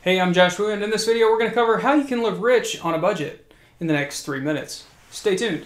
Hey, I'm Joshua, and in this video we're going to cover how you can live rich on a budget in the next 3 minutes. Stay tuned.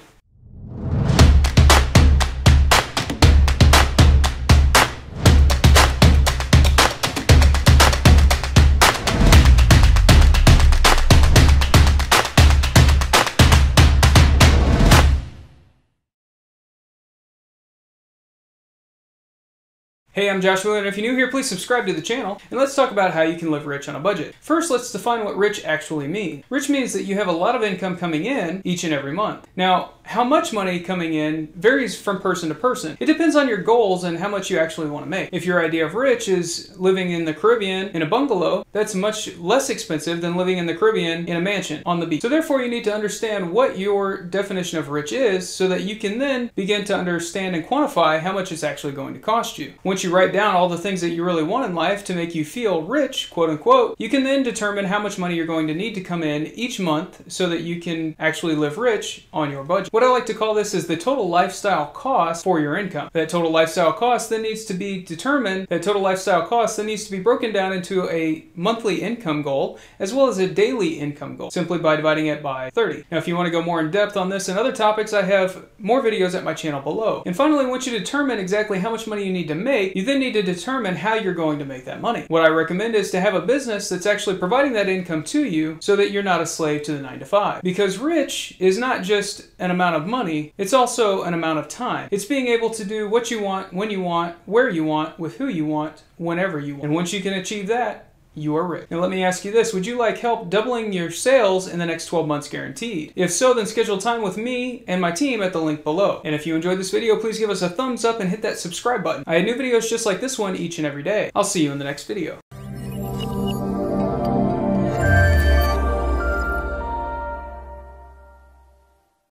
Hey, I'm Joshua, and if you're new here, please subscribe to the channel, and let's talk about how you can live rich on a budget. First, let's define what rich actually means. Rich means that you have a lot of income coming in each and every month. Now, how much money coming in varies from person to person. It depends on your goals and how much you actually want to make. If your idea of rich is living in the Caribbean in a bungalow, that's much less expensive than living in the Caribbean in a mansion on the beach. So therefore, you need to understand what your definition of rich is so that you can then begin to understand and quantify how much it's actually going to cost you. Once you write down all the things that you really want in life to make you feel rich, quote unquote, you can then determine how much money you're going to need to come in each month so that you can actually live rich on your budget. What I like to call this is the total lifestyle cost for your income. That total lifestyle cost then needs to be determined, that total lifestyle cost then needs to be broken down into a monthly income goal as well as a daily income goal, simply by dividing it by 30. Now, if you want to go more in depth on this and other topics, I have more videos at my channel below. And finally, once you determine exactly how much money you need to make, you then need to determine how you're going to make that money. What I recommend is to have a business that's actually providing that income to you so that you're not a slave to the 9 to 5. Because rich is not just an amount of money, it's also an amount of time. It's being able to do what you want, when you want, where you want, with who you want, whenever you want. And once you can achieve that, you are rich. Now let me ask you this, would you like help doubling your sales in the next 12 months guaranteed? If so, then schedule time with me and my team at the link below. And if you enjoyed this video, please give us a thumbs up and hit that subscribe button. I have new videos just like this one each and every day. I'll see you in the next video.